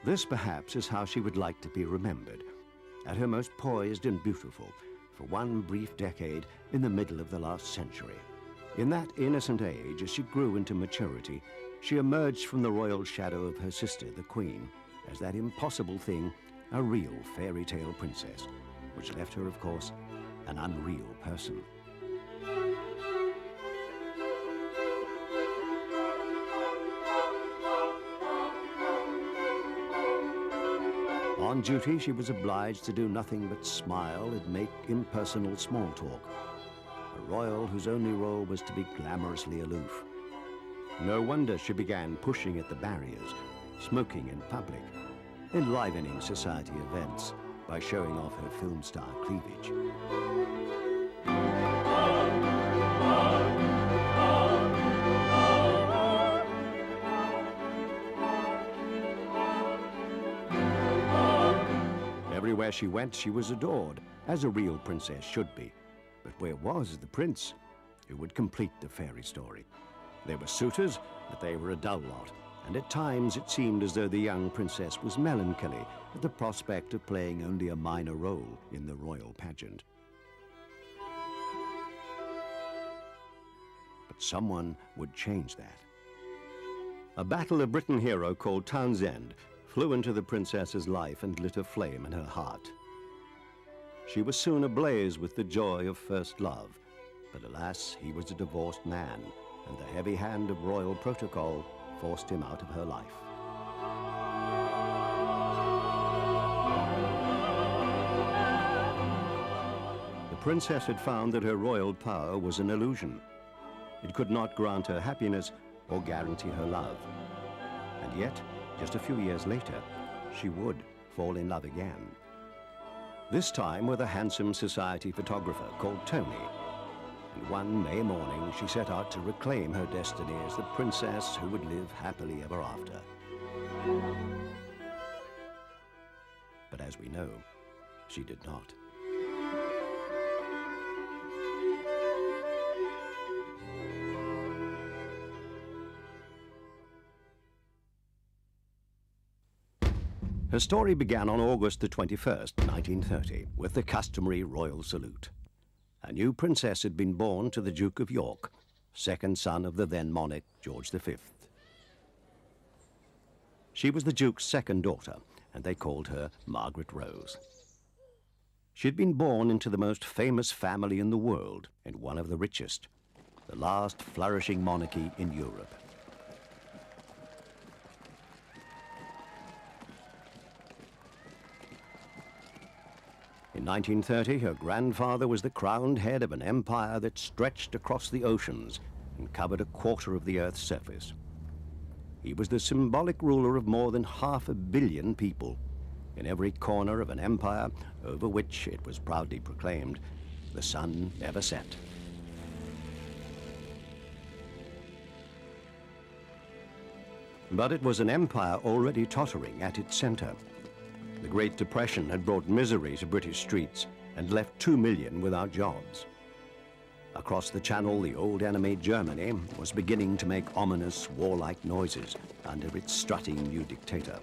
This perhaps is how she would like to be remembered, at her most poised and beautiful, for one brief decade in the middle of the last century. In that innocent age, as she grew into maturity, she emerged from the royal shadow of her sister, the Queen, as that impossible thing, a real fairy tale princess, which left her, of course, an unreal person. On duty, she was obliged to do nothing but smile and make impersonal small talk. A royal whose only role was to be glamorously aloof. No wonder she began pushing at the barriers, smoking in public, enlivening society events by showing off her film star cleavage. Everywhere she went, she was adored, as a real princess should be. But where was the prince who would complete the fairy story? There were suitors, but they were a dull lot, and at times it seemed as though the young princess was melancholy at the prospect of playing only a minor role in the royal pageant. But someone would change that. A Battle of Britain hero called Townsend flew into the princess's life and lit a flame in her heart. She was soon ablaze with the joy of first love, but alas, he was a divorced man, and the heavy hand of royal protocol forced him out of her life. The princess had found that her royal power was an illusion. It could not grant her happiness or guarantee her love. And yet, just a few years later, she would fall in love again. This time with a handsome society photographer called Tony. And one May morning, she set out to reclaim her destiny as the princess who would live happily ever after. But as we know, she did not. Her story began on August the 21st, 1930, with the customary royal salute. A new princess had been born to the Duke of York, second son of the then monarch George V. She was the Duke's second daughter, and they called her Margaret Rose. She had been born into the most famous family in the world and one of the richest, the last flourishing monarchy in Europe. In 1930, her grandfather was the crowned head of an empire that stretched across the oceans and covered a quarter of the Earth's surface. He was the symbolic ruler of more than 500 million people in every corner of an empire over which, it was proudly proclaimed, the sun never set. But it was an empire already tottering at its center. The Great Depression had brought misery to British streets and left 2 million without jobs. Across the Channel, the old enemy Germany was beginning to make ominous, warlike noises under its strutting new dictator.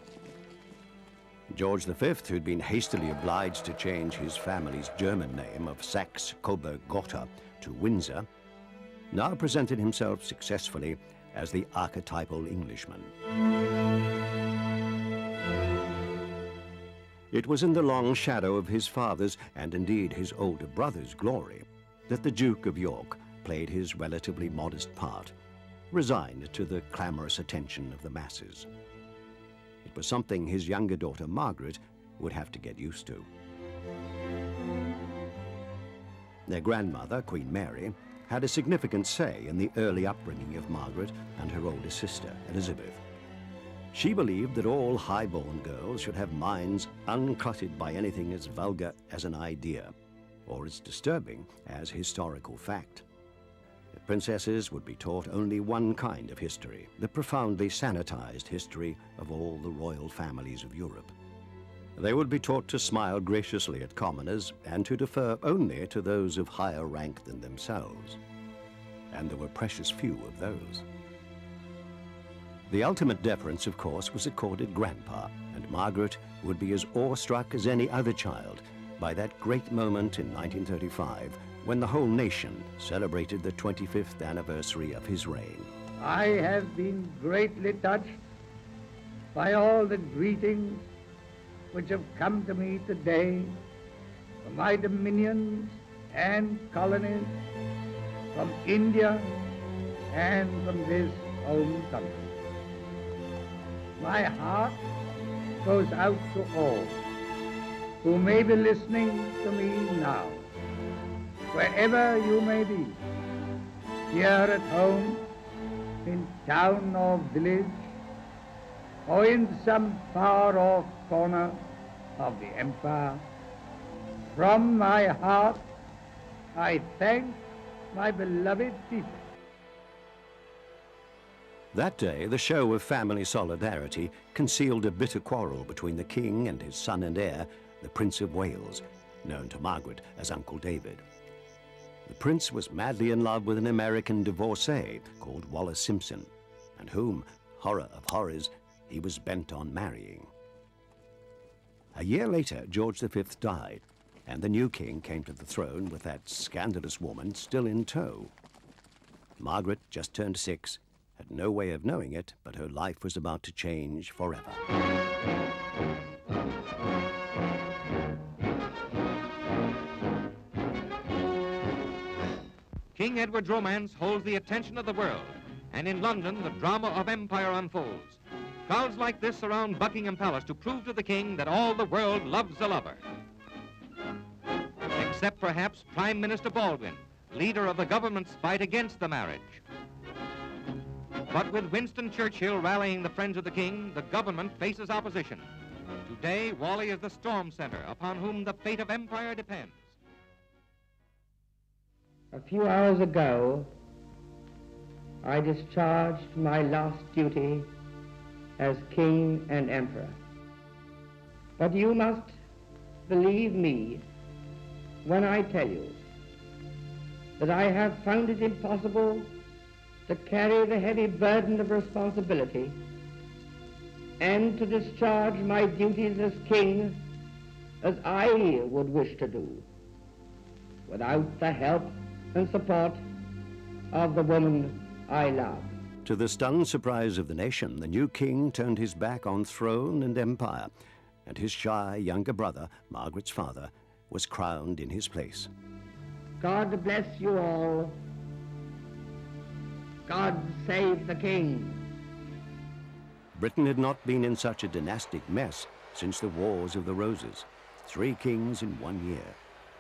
George V, who'd been hastily obliged to change his family's German name of Saxe-Coburg-Gotha to Windsor, now presented himself successfully as the archetypal Englishman. It was in the long shadow of his father's, and indeed his older brother's, glory that the Duke of York played his relatively modest part, resigned to the clamorous attention of the masses. It was something his younger daughter, Margaret, would have to get used to. Their grandmother, Queen Mary, had a significant say in the early upbringing of Margaret and her older sister, Elizabeth. She believed that all high-born girls should have minds uncluttered by anything as vulgar as an idea, or as disturbing as historical fact. The princesses would be taught only one kind of history, the profoundly sanitized history of all the royal families of Europe. They would be taught to smile graciously at commoners and to defer only to those of higher rank than themselves. And there were precious few of those. The ultimate deference, of course, was accorded Grandpa, and Margaret would be as awestruck as any other child by that great moment in 1935 when the whole nation celebrated the 25th anniversary of his reign. I have been greatly touched by all the greetings which have come to me today from my dominions and colonies, from India and from this home country. My heart goes out to all who may be listening to me now, wherever you may be, here at home, in town or village, or in some far-off corner of the empire. From my heart, I thank my beloved people. That day, the show of family solidarity concealed a bitter quarrel between the king and his son and heir, the Prince of Wales, known to Margaret as Uncle David. The prince was madly in love with an American divorcee called Wallace Simpson, and whom, horror of horrors, he was bent on marrying. A year later, George V died, and the new king came to the throne with that scandalous woman still in tow. Margaret, just turned 6, had no way of knowing it, but her life was about to change forever. King Edward's romance holds the attention of the world, and in London the drama of empire unfolds. Crowds like this surround Buckingham Palace to prove to the king that all the world loves a lover. Except perhaps Prime Minister Baldwin, leader of the government's fight against the marriage. But with Winston Churchill rallying the friends of the king, the government faces opposition. Today, Whalley is the storm center upon whom the fate of empire depends. A few hours ago, I discharged my last duty as king and emperor. But you must believe me when I tell you that I have found it impossible to carry the heavy burden of responsibility and to discharge my duties as king as I would wish to do without the help and support of the woman I love. To the stunned surprise of the nation, the new king turned his back on throne and empire, and his shy younger brother, Margaret's father, was crowned in his place. God bless you all. God save the king. Britain had not been in such a dynastic mess since the Wars of the Roses. 3 kings in 1 year,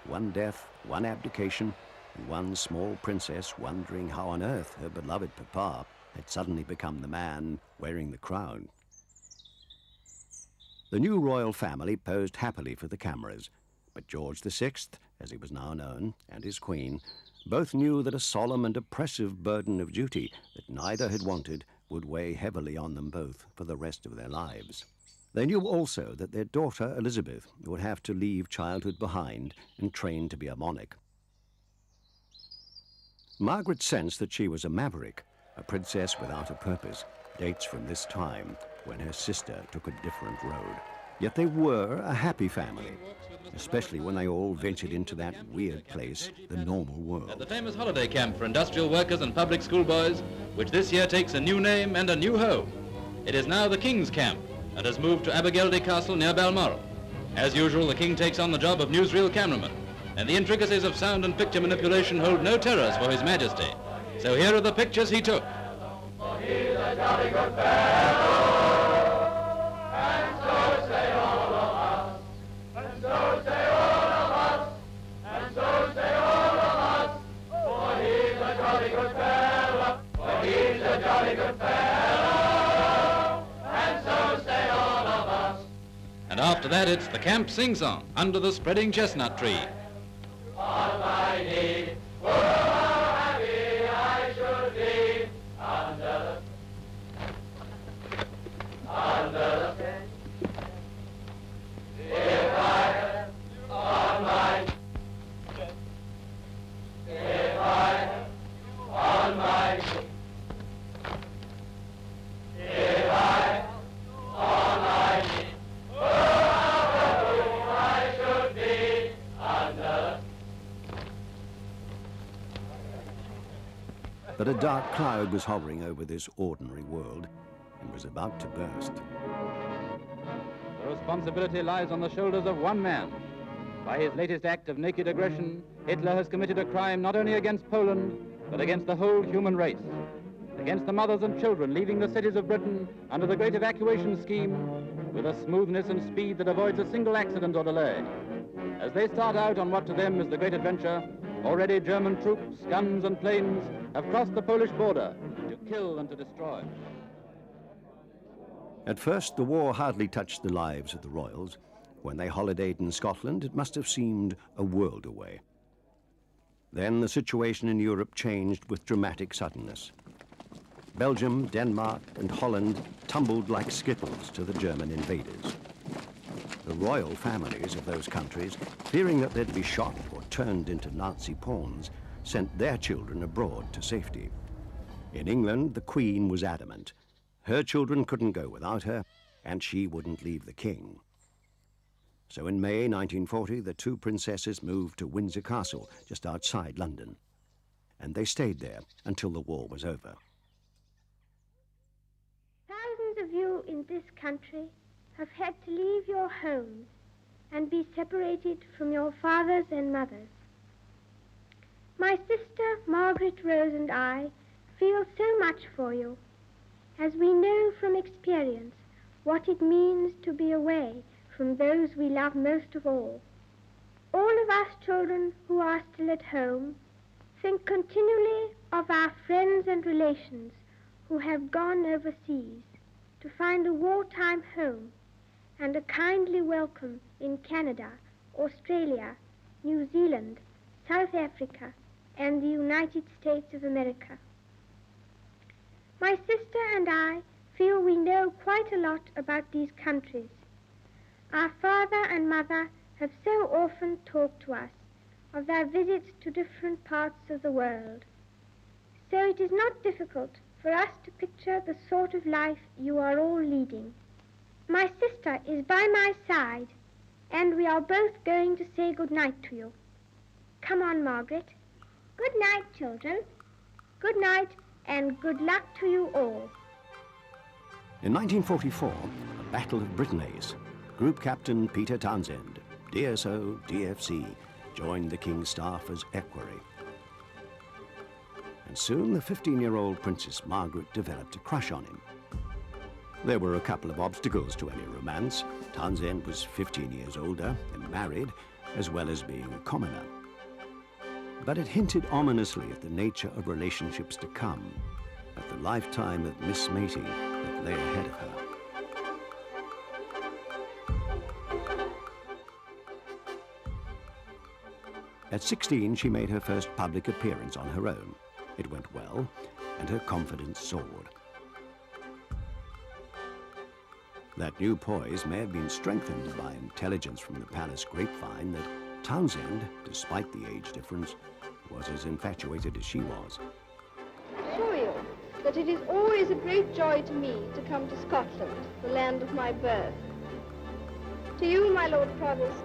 1 death, 1 abdication, and 1 small princess wondering how on earth her beloved papa had suddenly become the man wearing the crown. The new royal family posed happily for the cameras, but George VI, as he was now known, and his queen, both knew that a solemn and oppressive burden of duty that neither had wanted would weigh heavily on them both for the rest of their lives. They knew also that their daughter Elizabeth would have to leave childhood behind and train to be a monarch. Margaret sensed that she was a maverick, a princess without a purpose, dates from this time when her sister took a different road. Yet they were a happy family, especially when they all ventured into that weird place, the normal world. At the famous holiday camp for industrial workers and public school boys, which this year takes a new name and a new home. It is now the King's Camp and has moved to Abergeldy Castle near Balmoral. As usual, the King takes on the job of newsreel cameraman, and the intricacies of sound and picture manipulation hold no terrors for His Majesty. So here are the pictures he took. For he's a jolly good fellow, and so say all of us, and so say all of us, and so say all of us. For he's a jolly good fellow, for he's a jolly good fellow, and so say all of us. And after that, it's the camp sing-song under the spreading chestnut tree. On my knee, oh, how happy I should be under the if I had on my if I had on my if a dark cloud was hovering over this ordinary world and was about to burst. The responsibility lies on the shoulders of one man. By his latest act of naked aggression, Hitler has committed a crime not only against Poland, but against the whole human race. Against the mothers and children leaving the cities of Britain under the great evacuation scheme with a smoothness and speed that avoids a single accident or delay. As they start out on what to them is the great adventure, already German troops, guns and planes have crossed the Polish border to kill and to destroy. At first, the war hardly touched the lives of the royals. When they holidayed in Scotland, it must have seemed a world away. Then the situation in Europe changed with dramatic suddenness. Belgium, Denmark, and Holland tumbled like skittles to the German invaders. The royal families of those countries, fearing that they'd be shot or turned into Nazi pawns, sent their children abroad to safety. In England, the Queen was adamant. Her children couldn't go without her, and she wouldn't leave the king. So in May 1940, the two princesses moved to Windsor Castle, just outside London. And they stayed there until the war was over. Thousands of you in this country have had to leave your homes and be separated from your fathers and mothers. My sister, Margaret Rose, and I feel so much for you, as we know from experience what it means to be away from those we love most of all. All of us children who are still at home think continually of our friends and relations who have gone overseas to find a wartime home and a kindly welcome in Canada, Australia, New Zealand, South Africa, and the United States of America. My sister and I feel we know quite a lot about these countries. Our father and mother have so often talked to us of their visits to different parts of the world. So it is not difficult for us to picture the sort of life you are all leading. My sister is by my side, and we are both going to say good night to you. Come on, Margaret. Good night, children. Good night, and good luck to you all. In 1944, the Battle of Britain Ace, Group Captain Peter Townsend, DSO, DFC, joined the King's staff as equerry. And soon the 15-year-old Princess Margaret developed a crush on him. There were a couple of obstacles to any romance. Townsend was 15 years older and married, as well as being a commoner. But it hinted ominously at the nature of relationships to come, at the lifetime of mismating that lay ahead of her. At 16, she made her first public appearance on her own. It went well, and her confidence soared. That new poise may have been strengthened by intelligence from the palace grapevine that Townsend, despite the age difference, was as infatuated as she was. I assure you that it is always a great joy to me to come to Scotland, the land of my birth. To you, my Lord Provost,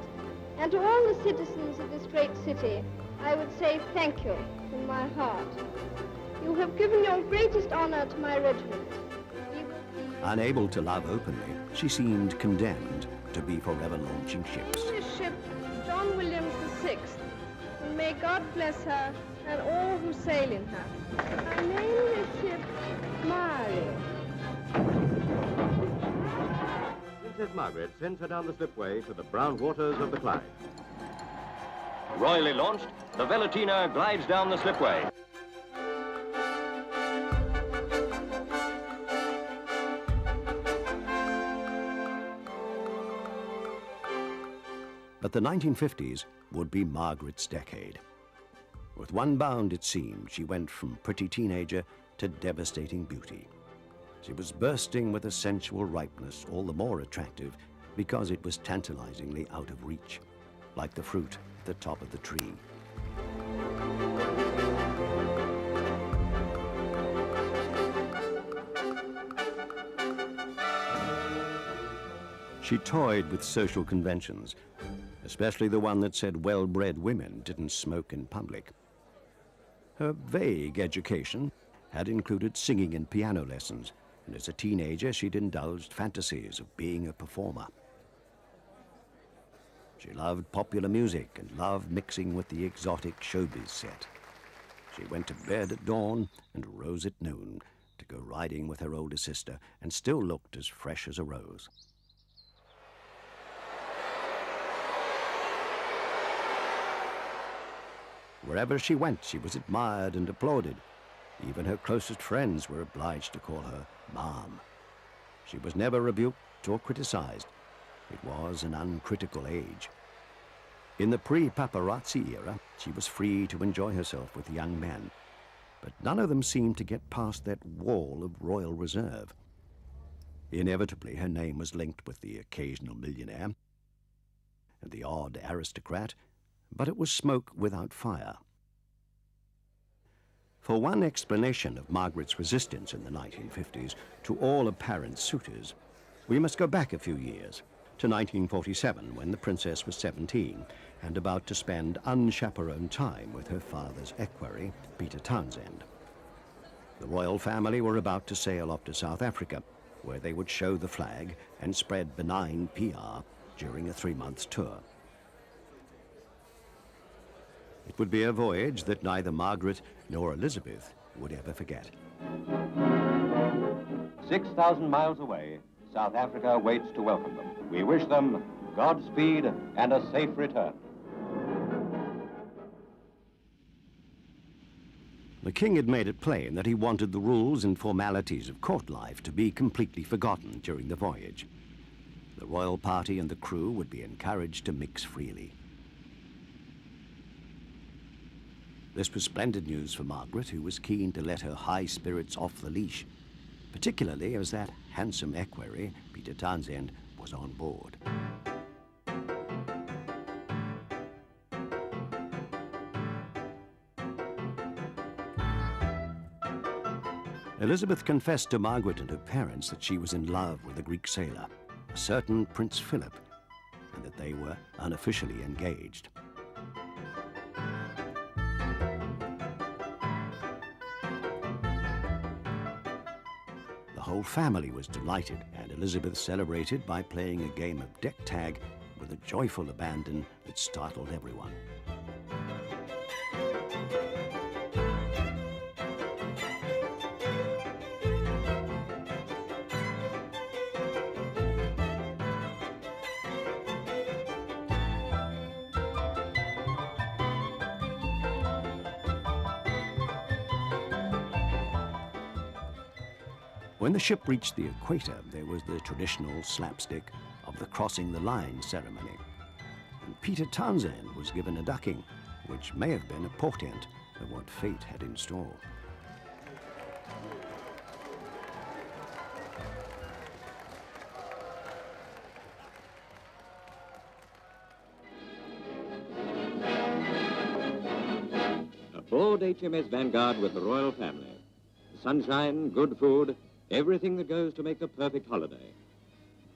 and to all the citizens of this great city, I would say thank you from my heart. You have given your greatest honor to my regiment. Unable to love openly, she seemed condemned to be forever launching ships. This ship, John Williams VI, and may God bless her and all who sail in her. I name this ship Mary. Princess Margaret sends her down the slipway to the brown waters of the Clyde. Royally launched, the Velutina glides down the slipway. But the 1950s would be Margaret's decade. With one bound, it seemed, she went from pretty teenager to devastating beauty. She was bursting with a sensual ripeness, all the more attractive because it was tantalizingly out of reach, like the fruit at the top of the tree. She toyed with social conventions, especially the one that said well-bred women didn't smoke in public. Her vague education had included singing and piano lessons, and as a teenager she'd indulged fantasies of being a performer. She loved popular music and loved mixing with the exotic showbiz set. She went to bed at dawn and rose at noon to go riding with her older sister, and still looked as fresh as a rose. Wherever she went, she was admired and applauded. Even her closest friends were obliged to call her Mom. She was never rebuked or criticized. It was an uncritical age. In the pre-paparazzi era, she was free to enjoy herself with young men, but none of them seemed to get past that wall of royal reserve. Inevitably, her name was linked with the occasional millionaire and the odd aristocrat, but it was smoke without fire. For one explanation of Margaret's resistance in the 1950s to all apparent suitors, we must go back a few years, to 1947, when the princess was 17 and about to spend unchaperoned time with her father's equerry, Peter Townsend. The royal family were about to sail off to South Africa, where they would show the flag and spread benign PR during a 3-month tour. It would be a voyage that neither Margaret nor Elizabeth would ever forget. 6,000 miles away, South Africa waits to welcome them. We wish them Godspeed and a safe return. The king had made it plain that he wanted the rules and formalities of court life to be completely forgotten during the voyage. The royal party and the crew would be encouraged to mix freely. This was splendid news for Margaret, who was keen to let her high spirits off the leash, particularly as that handsome equerry, Peter Townsend, was on board. Elizabeth confessed to Margaret and her parents that she was in love with a Greek sailor, a certain Prince Philip, and that they were unofficially engaged. The whole family was delighted, and Elizabeth celebrated by playing a game of deck tag with a joyful abandon that startled everyone. When the ship reached the equator, there was the traditional slapstick of the crossing the line ceremony. And Peter Townsend was given a ducking, which may have been a portent of what fate had in store. Aboard HMS Vanguard with the royal family. Sunshine, good food, everything that goes to make the perfect holiday.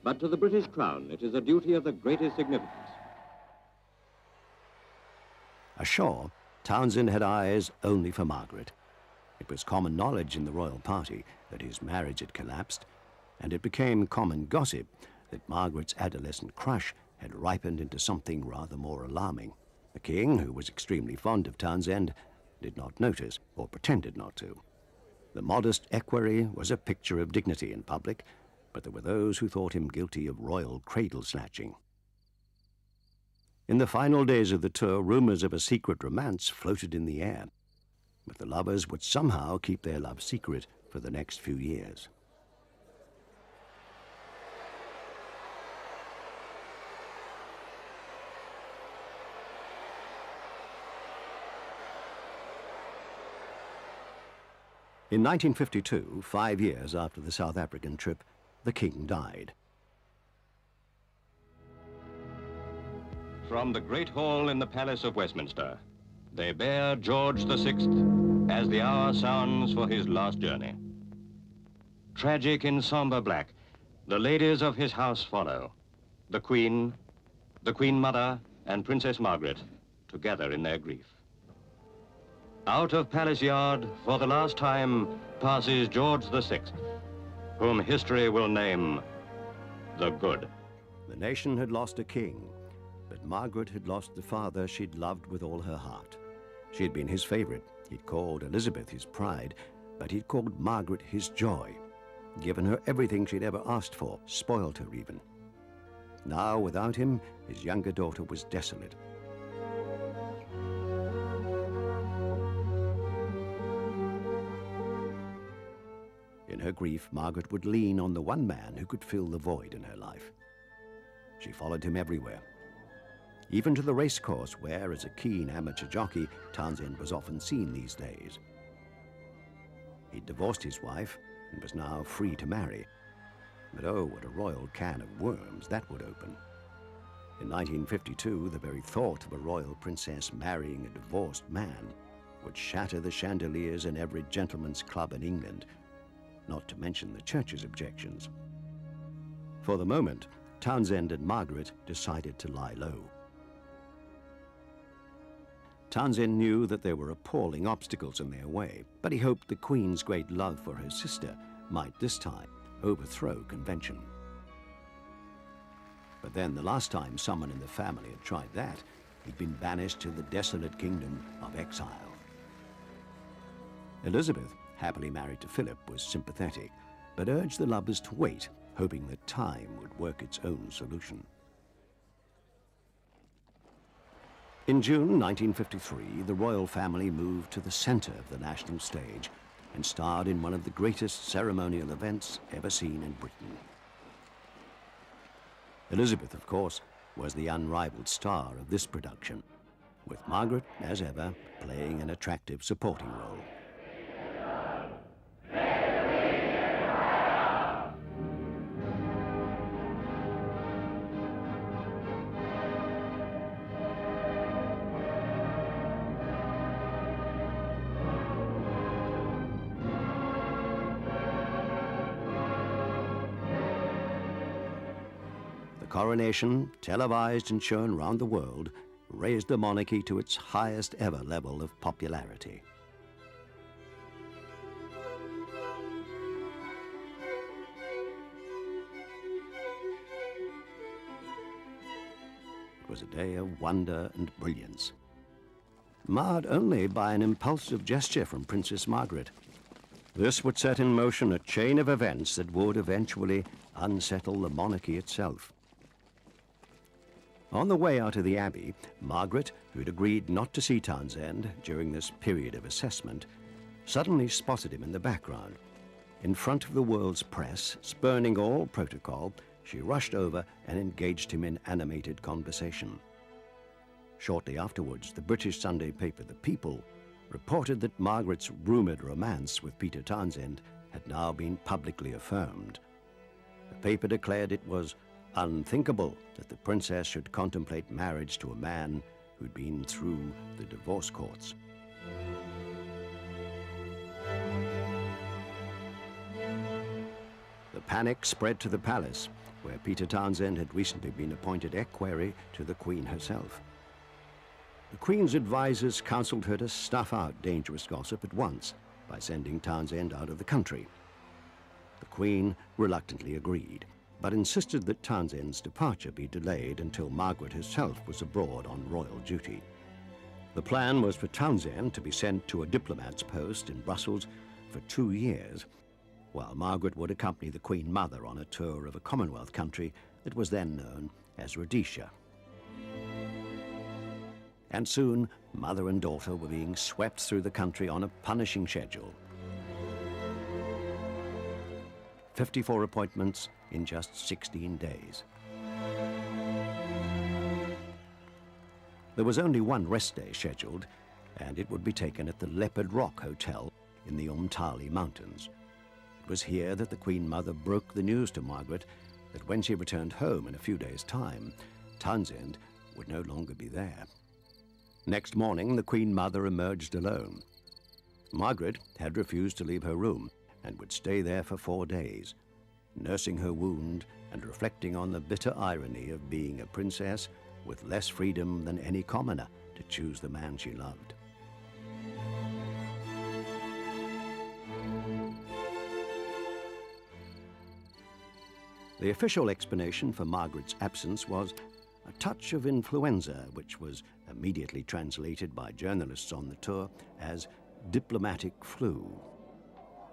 But to the British Crown, it is a duty of the greatest significance. Ashore, Townsend had eyes only for Margaret. It was common knowledge in the royal party that his marriage had collapsed, and it became common gossip that Margaret's adolescent crush had ripened into something rather more alarming. The king, who was extremely fond of Townsend, did not notice, or pretended not to. The modest equerry was a picture of dignity in public, but there were those who thought him guilty of royal cradle-snatching. In the final days of the tour, rumors of a secret romance floated in the air, but the lovers would somehow keep their love secret for the next few years. In 1952, 5 years after the South African trip, the king died. From the Great Hall in the Palace of Westminster, they bear George VI as the hour sounds for his last journey. Tragic in somber black, the ladies of his house follow. The Queen Mother, and Princess Margaret, together in their grief. Out of Palace Yard, for the last time, passes George VI, whom history will name the Good. The nation had lost a king, but Margaret had lost the father she'd loved with all her heart. She'd been his favorite. He'd called Elizabeth his pride, but he'd called Margaret his joy, given her everything she'd ever asked for, spoiled her even. Now, without him, his younger daughter was desolate. In her grief, Margaret would lean on the one man who could fill the void in her life. She followed him everywhere, even to the racecourse where, as a keen amateur jockey, Townsend was often seen these days. He'd divorced his wife and was now free to marry. But oh, what a royal can of worms that would open. In 1952, the very thought of a royal princess marrying a divorced man would shatter the chandeliers in every gentleman's club in England, not to mention the church's objections. For the moment, Townsend and Margaret decided to lie low. Townsend knew that there were appalling obstacles in their way, but he hoped the Queen's great love for her sister might this time overthrow convention. But then the last time someone in the family had tried that, he'd been banished to the desolate kingdom of exile. Elizabeth, happily married to Philip, was sympathetic, but urged the lovers to wait, hoping that time would work its own solution. In June 1953, the royal family moved to the center of the national stage and starred in one of the greatest ceremonial events ever seen in Britain. Elizabeth, of course, was the unrivaled star of this production, with Margaret, as ever, playing an attractive supporting role. The coronation, televised and shown round the world, raised the monarchy to its highest ever level of popularity. It was a day of wonder and brilliance, marred only by an impulsive gesture from Princess Margaret. This would set in motion a chain of events that would eventually unsettle the monarchy itself. On the way out of the Abbey, Margaret, who'd agreed not to see Townsend during this period of assessment, suddenly spotted him in the background. In front of the world's press, spurning all protocol, she rushed over and engaged him in animated conversation. Shortly afterwards, the British Sunday paper The People reported that Margaret's rumored romance with Peter Townsend had now been publicly affirmed. The paper declared it was unthinkable that the princess should contemplate marriage to a man who'd been through the divorce courts. The panic spread to the palace, where Peter Townsend had recently been appointed equerry to the Queen herself. The Queen's advisors counseled her to snuff out dangerous gossip at once by sending Townsend out of the country. The Queen reluctantly agreed, but insisted that Townsend's departure be delayed until Margaret herself was abroad on royal duty. The plan was for Townsend to be sent to a diplomat's post in Brussels for 2 years, while Margaret would accompany the Queen Mother on a tour of a Commonwealth country that was then known as Rhodesia. And soon, mother and daughter were being swept through the country on a punishing schedule. 54 appointments in just 16 days. There was only one rest day scheduled, and it would be taken at the Leopard Rock Hotel in the Umtali Mountains. It was here that the Queen Mother broke the news to Margaret that when she returned home in a few days' time, Townsend would no longer be there. Next morning, the Queen Mother emerged alone. Margaret had refused to leave her room and would stay there for 4 days, nursing her wound and reflecting on the bitter irony of being a princess with less freedom than any commoner to choose the man she loved. The official explanation for Margaret's absence was a touch of influenza, which was immediately translated by journalists on the tour as diplomatic flu.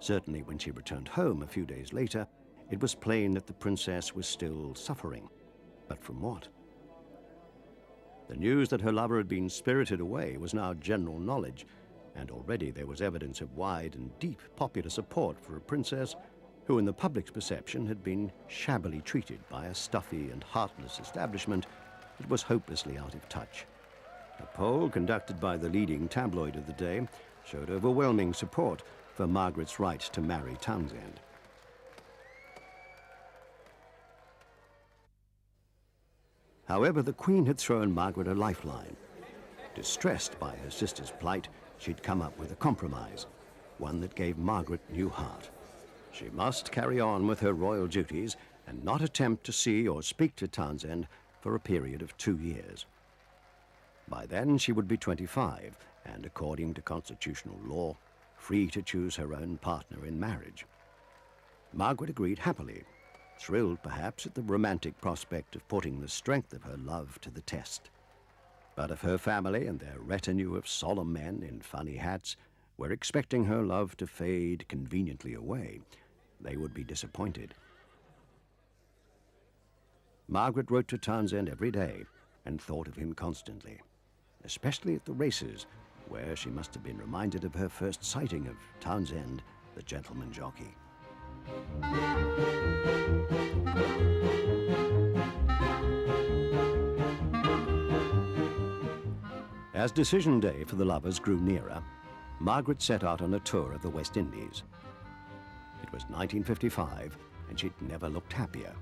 Certainly when she returned home a few days later, it was plain that the princess was still suffering. But from what? The news that her lover had been spirited away was now general knowledge, and already there was evidence of wide and deep popular support for a princess who in the public's perception had been shabbily treated by a stuffy and heartless establishment that was hopelessly out of touch. A poll conducted by the leading tabloid of the day showed overwhelming support for Margaret's right to marry Townsend. However, the Queen had thrown Margaret a lifeline. Distressed by her sister's plight, she'd come up with a compromise, one that gave Margaret new heart. She must carry on with her royal duties and not attempt to see or speak to Townsend for a period of 2 years. By then she would be 25 and, according to constitutional law, free to choose her own partner in marriage. Margaret agreed happily, thrilled perhaps at the romantic prospect of putting the strength of her love to the test. But if her family and their retinue of solemn men in funny hats were expecting her love to fade conveniently away, they would be disappointed. Margaret wrote to Townsend every day and thought of him constantly, especially at the races, where she must have been reminded of her first sighting of Townsend, the gentleman jockey. As decision day for the lovers grew nearer, Margaret set out on a tour of the West Indies. It was 1955, and she'd never looked happier.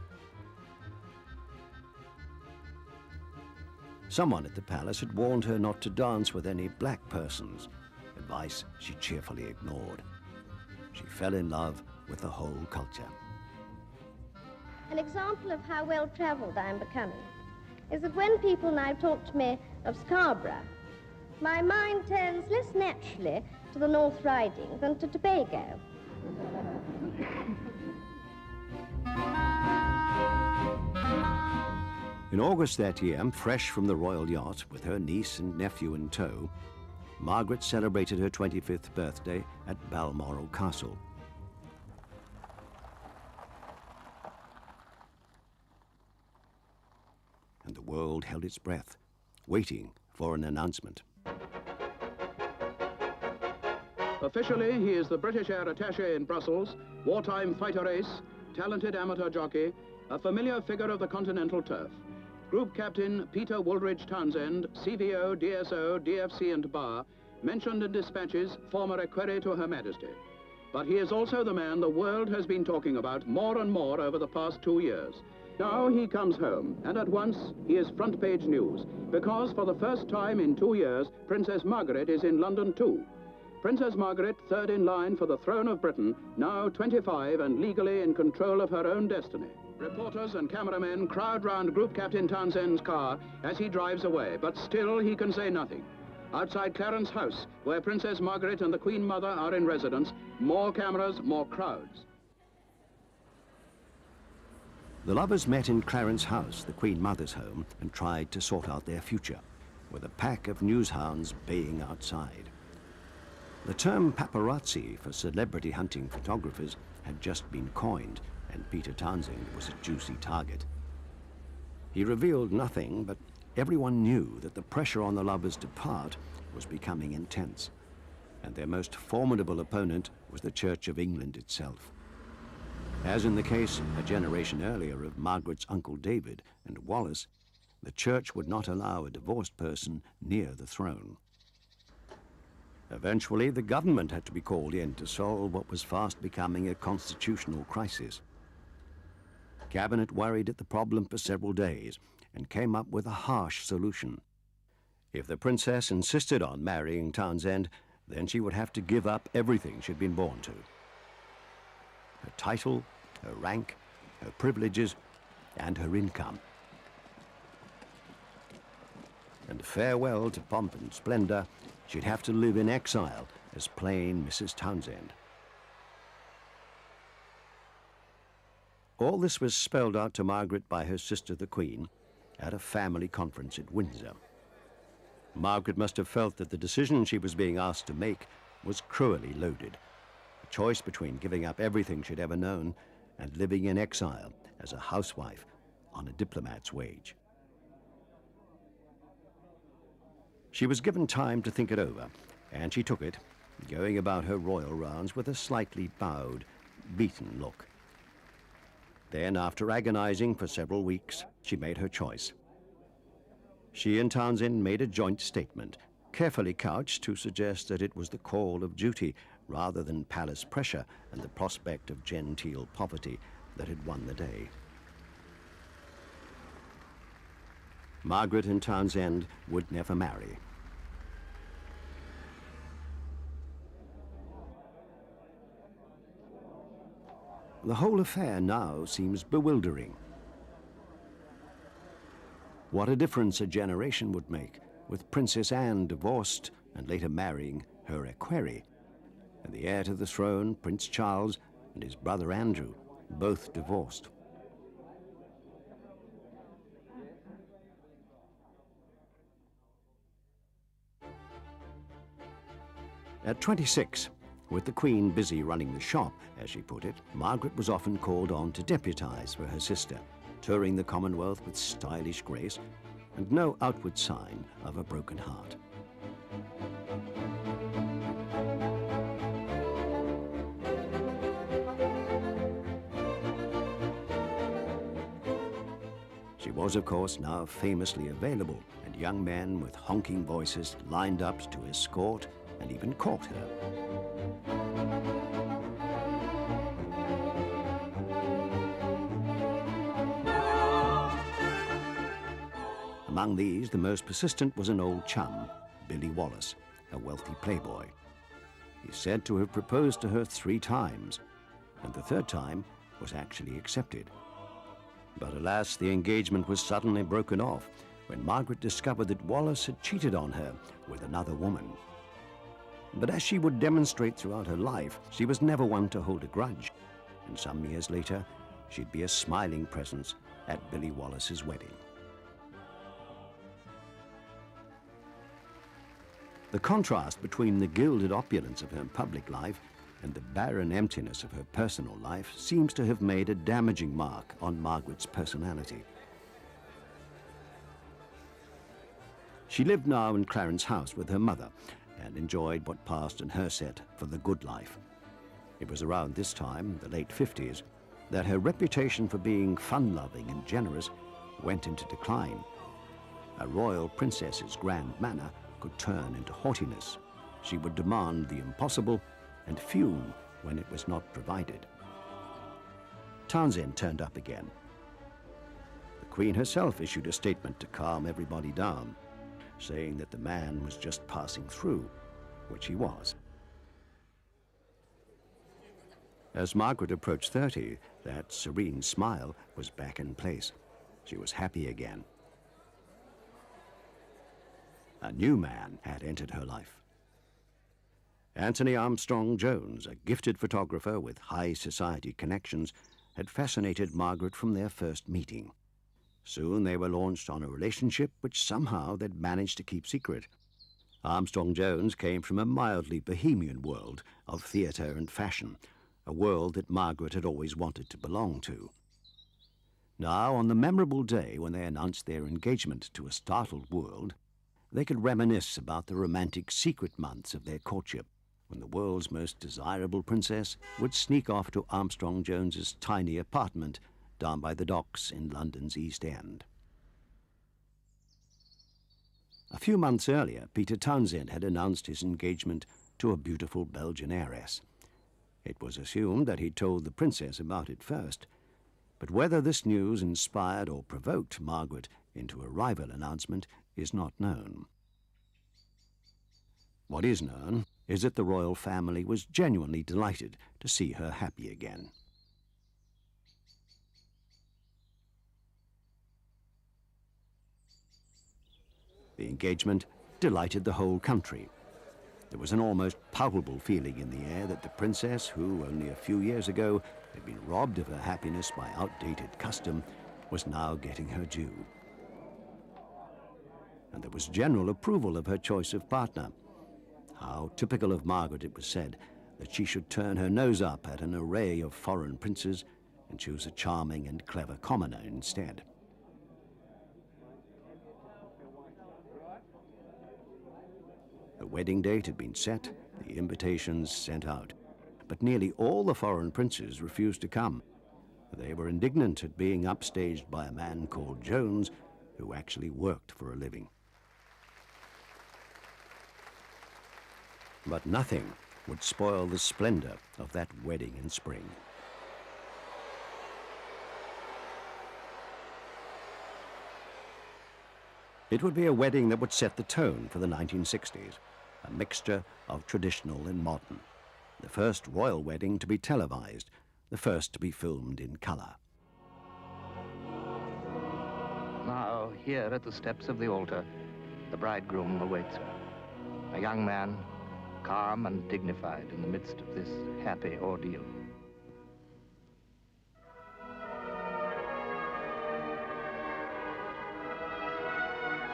Someone at the palace had warned her not to dance with any black persons, advice she cheerfully ignored. She fell in love with the whole culture. An example of how well-travelled I am becoming is that when people now talk to me of Scarborough, my mind turns less naturally to the North Riding than to Tobago. In August that year, fresh from the royal yacht with her niece and nephew in tow, Margaret celebrated her 25th birthday at Balmoral Castle. And the world held its breath, waiting for an announcement. Officially, he is the British Air Attaché in Brussels, wartime fighter ace, talented amateur jockey, a familiar figure of the continental turf. Group Captain Peter Woolridge Townsend, CVO, DSO, DFC and Bar, mentioned in dispatches, former equerry to Her Majesty. But he is also the man the world has been talking about more and more over the past 2 years. Now he comes home, and at once he is front page news, because for the first time in 2 years, Princess Margaret is in London too. Princess Margaret, third in line for the throne of Britain, now 25 and legally in control of her own destiny. Reporters and cameramen crowd round Group Captain Townsend's car as he drives away, but still he can say nothing. Outside Clarence House, where Princess Margaret and the Queen Mother are in residence, more cameras, more crowds. The lovers met in Clarence House, the Queen Mother's home, and tried to sort out their future, with a pack of newshounds baying outside. The term paparazzi for celebrity hunting photographers had just been coined, and Peter Townsend was a juicy target. He revealed nothing, but everyone knew that the pressure on the lovers to part was becoming intense, and their most formidable opponent was the Church of England itself. As in the case a generation earlier of Margaret's Uncle David and Wallace, the Church would not allow a divorced person near the throne. Eventually, the government had to be called in to solve what was fast becoming a constitutional crisis. Cabinet worried at the problem for several days and came up with a harsh solution. If the princess insisted on marrying Townsend, then she would have to give up everything she'd been born to. Her title, her rank, her privileges, and her income. And farewell to pomp and splendor, she'd have to live in exile as plain Mrs. Townsend. All this was spelled out to Margaret by her sister the Queen at a family conference at Windsor. Margaret must have felt that the decision she was being asked to make was cruelly loaded. A choice between giving up everything she'd ever known and living in exile as a housewife on a diplomat's wage. She was given time to think it over, and she took it, going about her royal rounds with a slightly bowed, beaten look. Then, after agonizing for several weeks, she made her choice. She and Townsend made a joint statement, carefully couched to suggest that it was the call of duty rather than palace pressure and the prospect of genteel poverty that had won the day. Margaret and Townsend would never marry. The whole affair now seems bewildering. What a difference a generation would make, with Princess Anne divorced and later marrying her equerry, and the heir to the throne, Prince Charles, and his brother Andrew, both divorced. At 26, with the Queen busy running the shop, as she put it, Margaret was often called on to deputize for her sister, touring the Commonwealth with stylish grace and no outward sign of a broken heart. She was, of course, now famously available, and young men with honking voices lined up to escort and even court her. Among these, the most persistent was an old chum, Billy Wallace, a wealthy playboy. He's said to have proposed to her 3 times, and the 3rd time was actually accepted. But alas, the engagement was suddenly broken off when Margaret discovered that Wallace had cheated on her with another woman. But as she would demonstrate throughout her life, she was never one to hold a grudge, and some years later, she'd be a smiling presence at Billy Wallace's wedding. The contrast between the gilded opulence of her public life and the barren emptiness of her personal life seems to have made a damaging mark on Margaret's personality. She lived now in Clarence House with her mother and enjoyed what passed in her set for the good life. It was around this time, the late 50s, that her reputation for being fun-loving and generous went into decline. A royal princess's grand manner could turn into haughtiness. She would demand the impossible and fume when it was not provided. Townsend turned up again. The Queen herself issued a statement to calm everybody down, saying that the man was just passing through, which he was. As Margaret approached 30, that serene smile was back in place. She was happy again. A new man had entered her life. Anthony Armstrong Jones, a gifted photographer with high society connections, had fascinated Margaret from their first meeting. Soon they were launched on a relationship which somehow they'd managed to keep secret. Armstrong Jones came from a mildly bohemian world of theatre and fashion, a world that Margaret had always wanted to belong to. Now, on the memorable day when they announced their engagement to a startled world, they could reminisce about the romantic secret months of their courtship, when the world's most desirable princess would sneak off to Armstrong Jones's tiny apartment down by the docks in London's East End. A few months earlier, Peter Townsend had announced his engagement to a beautiful Belgian heiress. It was assumed that he'd told the princess about it first, but whether this news inspired or provoked Margaret into a rival announcement is not known. What is known is that the royal family was genuinely delighted to see her happy again. The engagement delighted the whole country. There was an almost palpable feeling in the air that the princess, who only a few years ago had been robbed of her happiness by outdated custom, was now getting her due. And there was general approval of her choice of partner. How typical of Margaret, it was said, that she should turn her nose up at an array of foreign princes and choose a charming and clever commoner instead. The wedding date had been set, the invitations sent out, but nearly all the foreign princes refused to come. They were indignant at being upstaged by a man called Jones, who actually worked for a living. But nothing would spoil the splendor of that wedding in spring. It would be a wedding that would set the tone for the 1960s, a mixture of traditional and modern. The first royal wedding to be televised, the first to be filmed in color. Now, here at the steps of the altar, the bridegroom awaits her. A young man, calm and dignified in the midst of this happy ordeal.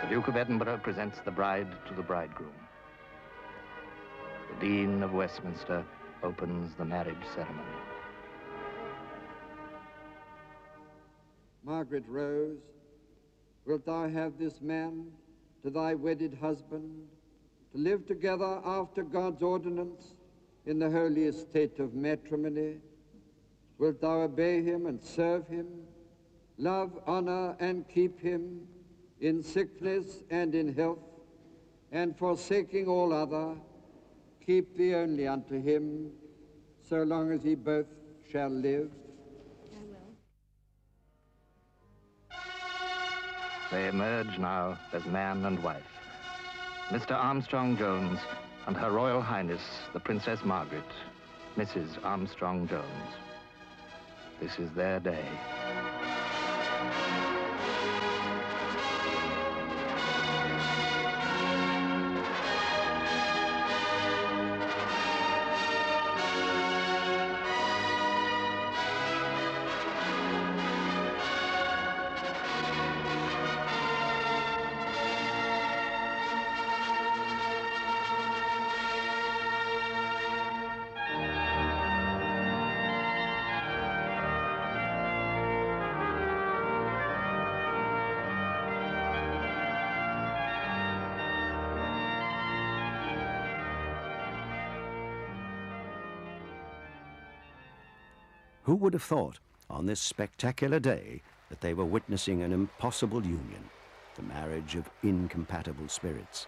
The Duke of Edinburgh presents the bride to the bridegroom. The Dean of Westminster opens the marriage ceremony. Margaret Rose, wilt thou have this man to thy wedded husband, to live together after God's ordinance in the holy estate of matrimony? Wilt thou obey him and serve him, love, honor, and keep him in sickness and in health, and forsaking all other, keep thee only unto him, so long as ye both shall live? They emerge now as man and wife. Mr. Armstrong Jones and Her Royal Highness, the Princess Margaret, Mrs. Armstrong Jones. This is their day. Who would have thought on this spectacular day that they were witnessing an impossible union, the marriage of incompatible spirits?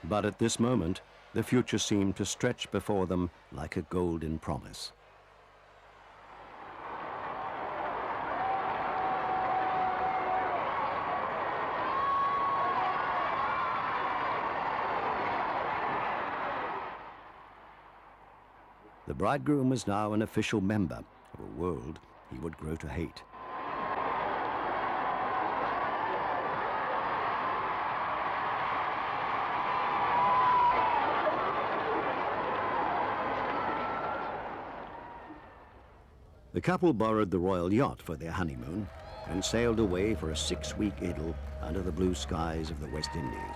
But at this moment, the future seemed to stretch before them like a golden promise. The bridegroom was now an official member of a world he would grow to hate. The couple borrowed the royal yacht for their honeymoon and sailed away for a 6-week idyll under the blue skies of the West Indies.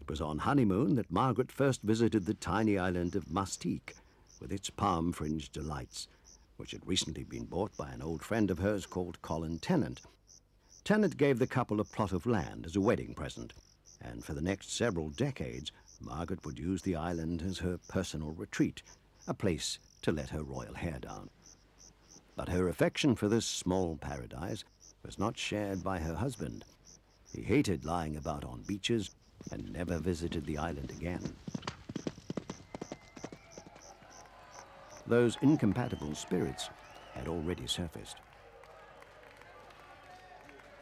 It was on honeymoon that Margaret first visited the tiny island of Mustique, with its palm-fringed delights, which had recently been bought by an old friend of hers called Colin Tennant. Tennant gave the couple a plot of land as a wedding present, and for the next several decades, Margaret would use the island as her personal retreat, a place to let her royal hair down. But her affection for this small paradise was not shared by her husband. He hated lying about on beaches and never visited the island again. Those incompatible spirits had already surfaced.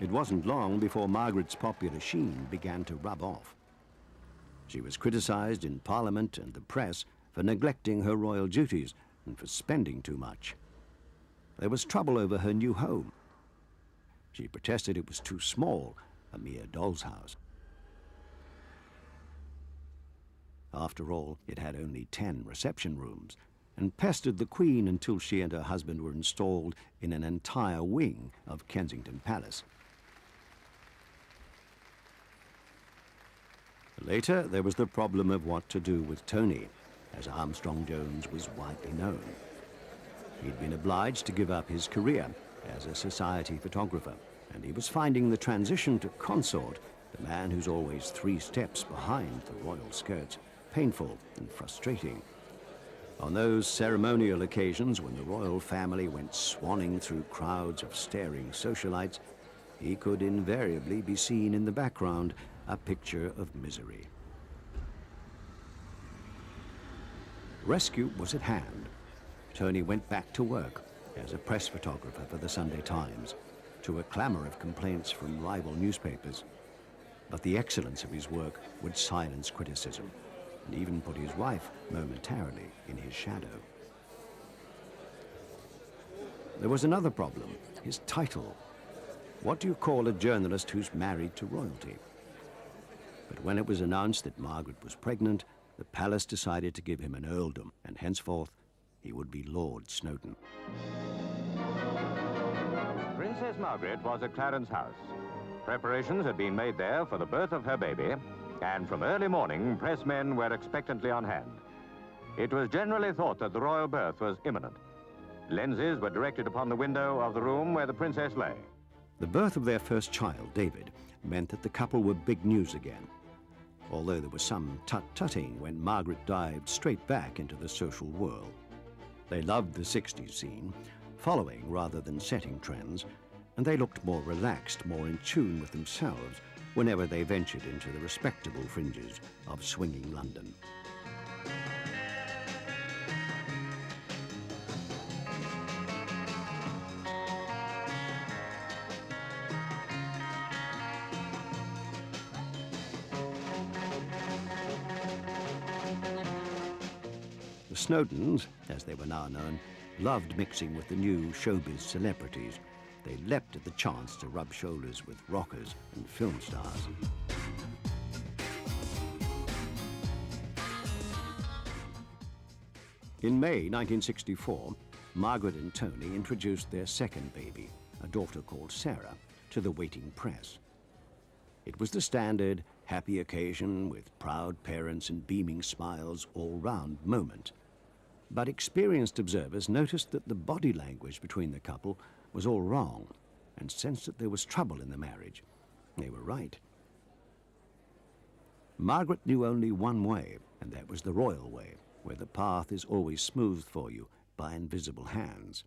It wasn't long before Margaret's popular sheen began to rub off. She was criticized in Parliament and the press for neglecting her royal duties and for spending too much. There was trouble over her new home. She protested it was too small, a mere doll's house. After all, it had only 10 reception rooms, and pestered the Queen until she and her husband were installed in an entire wing of Kensington Palace. Later, there was the problem of what to do with Tony, as Armstrong-Jones was widely known. He'd been obliged to give up his career as a society photographer, and he was finding the transition to consort, the man who's always 3 steps behind the royal skirts, painful and frustrating. On those ceremonial occasions when the royal family went swanning through crowds of staring socialites, he could invariably be seen in the background, a picture of misery. Rescue was at hand. Tony went back to work as a press photographer for the Sunday Times, to a clamor of complaints from rival newspapers. But the excellence of his work would silence criticism, and even put his wife momentarily in his shadow. There was another problem, his title. What do you call a journalist who's married to royalty? But when it was announced that Margaret was pregnant, the palace decided to give him an earldom, and henceforth he would be Lord Snowdon. Princess Margaret was at Clarence House. Preparations had been made there for the birth of her baby, and from early morning, pressmen were expectantly on hand. It was generally thought that the royal birth was imminent. Lenses were directed upon the window of the room where the princess lay. The birth of their first child, David, meant that the couple were big news again, although there was some tut-tutting when Margaret dived straight back into the social whirl. They loved the 60s scene, following rather than setting trends, and they looked more relaxed, more in tune with themselves whenever they ventured into the respectable fringes of swinging London. The Snowdons, as they were now known, loved mixing with the new showbiz celebrities. They leapt at the chance to rub shoulders with rockers and film stars. In May 1964, Margaret and Tony introduced their second baby, a daughter called Sarah, to the waiting press. It was the standard happy occasion with proud parents and beaming smiles all-round moment. But experienced observers noticed that the body language between the couple was all wrong and sensed that there was trouble in the marriage. They were right. Margaret knew only one way, and that was the royal way, where the path is always smoothed for you by invisible hands.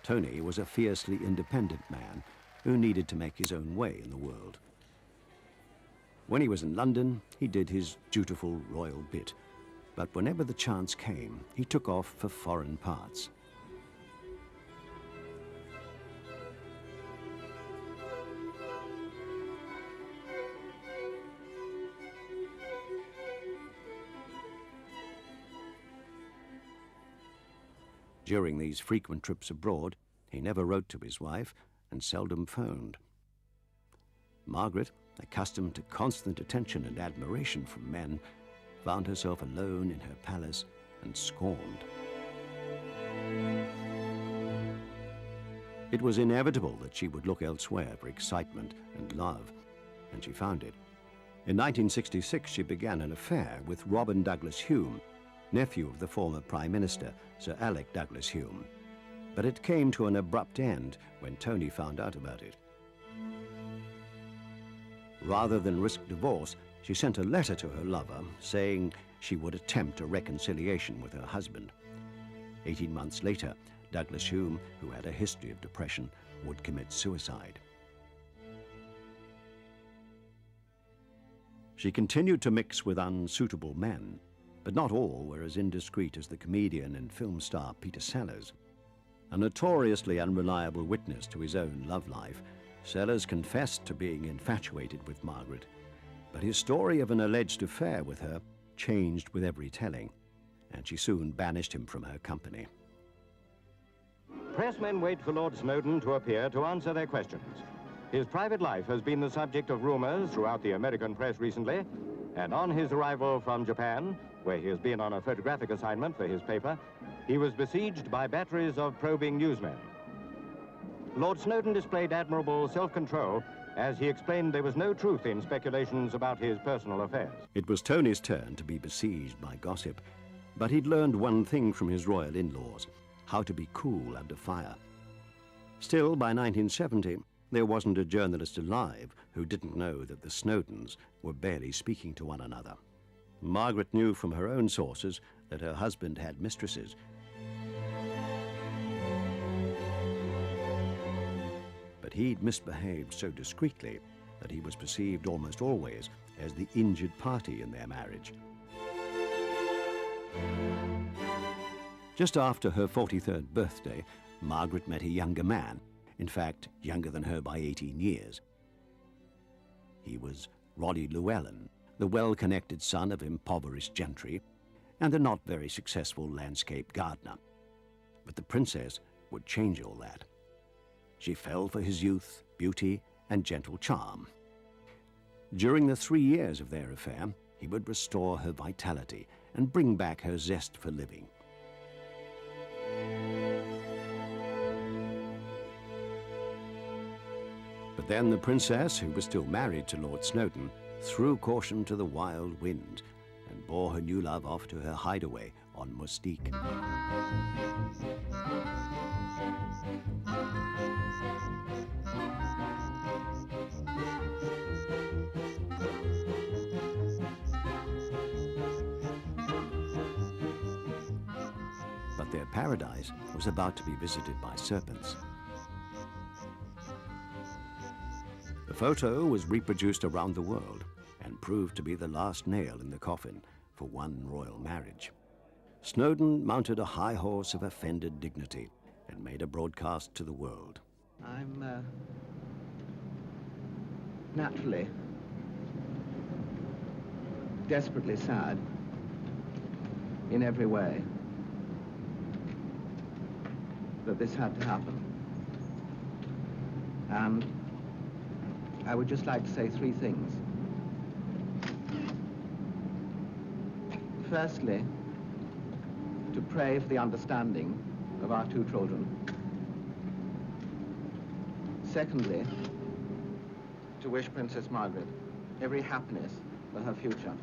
Tony was a fiercely independent man who needed to make his own way in the world. When he was in London, he did his dutiful royal bit, but whenever the chance came, he took off for foreign parts. During these frequent trips abroad, he never wrote to his wife and seldom phoned. Margaret, accustomed to constant attention and admiration from men, found herself alone in her palace and scorned. It was inevitable that she would look elsewhere for excitement and love, and she found it. In 1966, she began an affair with Robin Douglas Hume, nephew of the former Prime Minister, Sir Alec Douglas Hume. But it came to an abrupt end when Tony found out about it. Rather than risk divorce, she sent a letter to her lover saying she would attempt a reconciliation with her husband. 18 months later, Douglas Hume, who had a history of depression, would commit suicide. She continued to mix with unsuitable men, but not all were as indiscreet as the comedian and film star Peter Sellers. A notoriously unreliable witness to his own love life, Sellers confessed to being infatuated with Margaret, but his story of an alleged affair with her changed with every telling, and she soon banished him from her company. Pressmen wait for Lord Snowdon to appear to answer their questions. His private life has been the subject of rumors throughout the American press recently, and on his arrival from Japan, where he has been on a photographic assignment for his paper, he was besieged by batteries of probing newsmen. Lord Snowdon displayed admirable self-control as he explained there was no truth in speculations about his personal affairs. It was Tony's turn to be besieged by gossip, but he'd learned one thing from his royal in-laws: how to be cool under fire. Still, by 1970, there wasn't a journalist alive who didn't know that the Snowdons were barely speaking to one another. Margaret knew from her own sources that her husband had mistresses. But he'd misbehaved so discreetly that he was perceived almost always as the injured party in their marriage. Just after her 43rd birthday, Margaret met a younger man, in fact, younger than her by 18 years. He was Roddy Llewellyn, the well-connected son of impoverished gentry and a not very successful landscape gardener. But the princess would change all that. She fell for his youth, beauty, and gentle charm. During the 3 years of their affair, he would restore her vitality and bring back her zest for living. But then the princess, who was still married to Lord Snowdon, threw caution to the wild wind and bore her new love off to her hideaway on Mustique. But their paradise was about to be visited by serpents. The photo was reproduced around the world and proved to be the last nail in the coffin for one royal marriage. Snowdon mounted a high horse of offended dignity and made a broadcast to the world. I'm naturally desperately sad in every way that this had to happen. And I would just like to say three things. Firstly, to pray for the understanding of our two children. Secondly, to wish Princess Margaret every happiness for her future.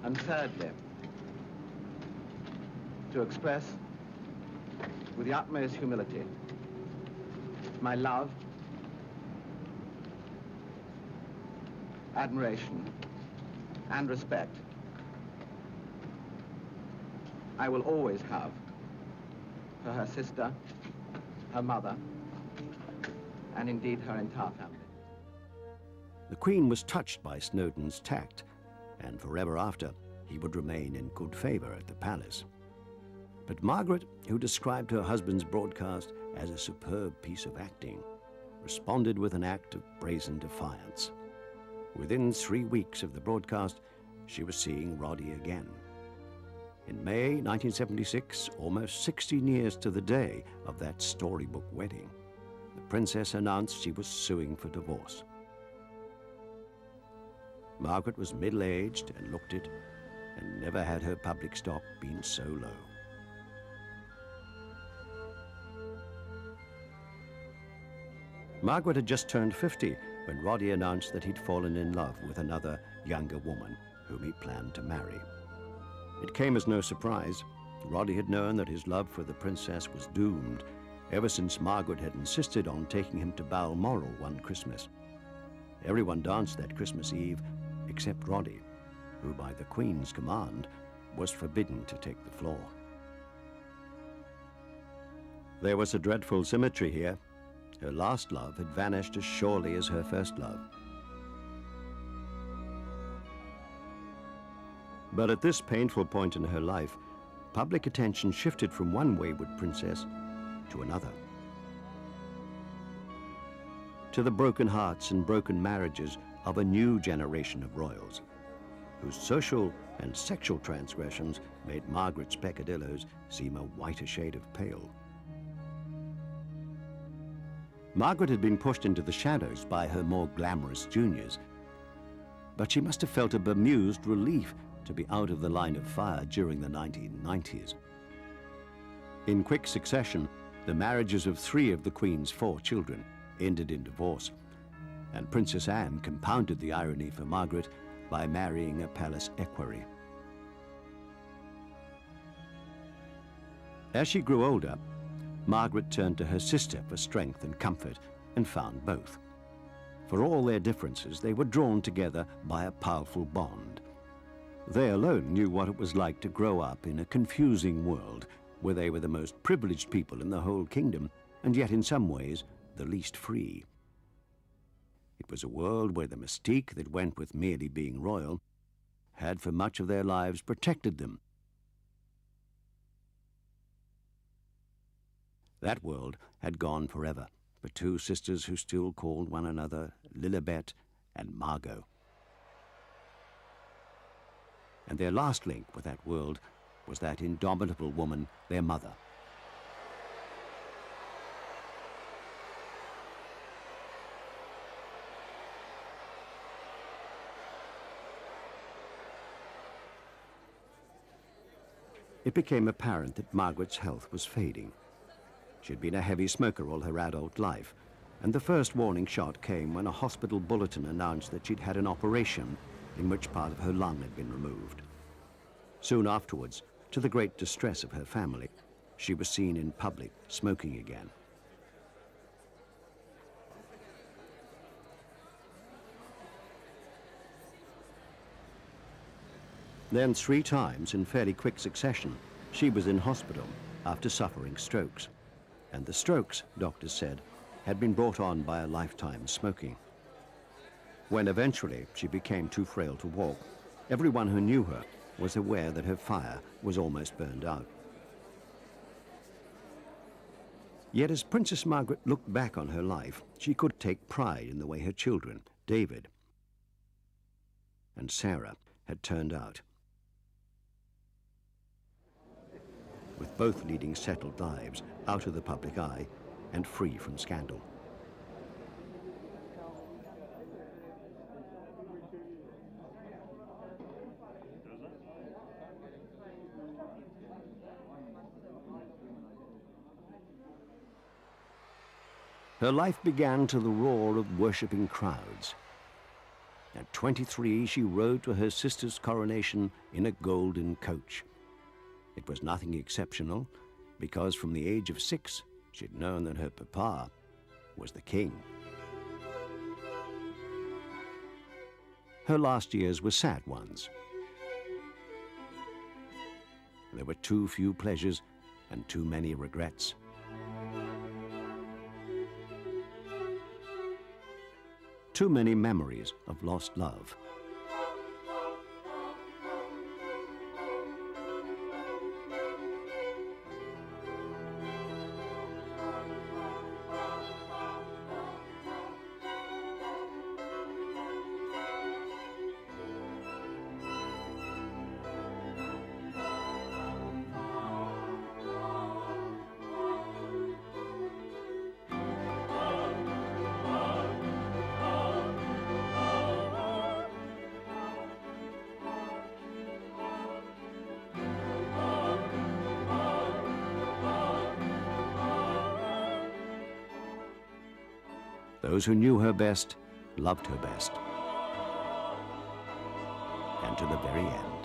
And thirdly, to express with the utmost humility my love, admiration, and respect I will always have for her sister, her mother, and indeed her entire family. The Queen was touched by Snowdon's tact, and forever after, he would remain in good favor at the palace. But Margaret, who described her husband's broadcast as a superb piece of acting, responded with an act of brazen defiance. Within 3 weeks of the broadcast, she was seeing Roddy again. In May 1976, almost 16 years to the day of that storybook wedding, the princess announced she was suing for divorce. Margaret was middle-aged and looked it, and never had her public stock been so low. Margaret had just turned 50 when Roddy announced that he'd fallen in love with another younger woman whom he planned to marry. It came as no surprise. Roddy had known that his love for the princess was doomed ever since Margaret had insisted on taking him to Balmoral one Christmas. Everyone danced that Christmas Eve except Roddy, who by the Queen's command was forbidden to take the floor. There was a dreadful symmetry here. Her last love had vanished as surely as her first love. But at this painful point in her life, public attention shifted from one wayward princess to another. To the broken hearts and broken marriages of a new generation of royals, whose social and sexual transgressions made Margaret's peccadilloes seem a whiter shade of pale. Margaret had been pushed into the shadows by her more glamorous juniors, but she must have felt a bemused relief to be out of the line of fire during the 1990s. In quick succession, the marriages of 3 of the Queen's 4 children ended in divorce, and Princess Anne compounded the irony for Margaret by marrying a palace equerry. As she grew older, Margaret turned to her sister for strength and comfort and found both. For all their differences, they were drawn together by a powerful bond. They alone knew what it was like to grow up in a confusing world where they were the most privileged people in the whole kingdom, and yet in some ways the least free. It was a world where the mystique that went with merely being royal had for much of their lives protected them. That world had gone forever for 2 sisters who still called one another Lilibet and Margot. And their last link with that world was that indomitable woman, their mother. It became apparent that Margaret's health was fading. She'd been a heavy smoker all her adult life, and the first warning shot came when a hospital bulletin announced that she'd had an operation in which part of her lung had been removed. Soon afterwards, to the great distress of her family, she was seen in public smoking again. Then 3 times in fairly quick succession, she was in hospital after suffering strokes. And the strokes, doctors said, had been brought on by a lifetime smoking. When eventually she became too frail to walk, everyone who knew her was aware that her fire was almost burned out. Yet as Princess Margaret looked back on her life, she could take pride in the way her children, David and Sarah, had turned out. With both leading settled lives out of the public eye and free from scandal. Her life began to the roar of worshipping crowds. At 23, she rode to her sister's coronation in a golden coach. It was nothing exceptional, because from the age of 6, she'd known that her papa was the king. Her last years were sad ones. There were too few pleasures and too many regrets. Too many memories of lost love. Those who knew her best loved her best, and to the very end.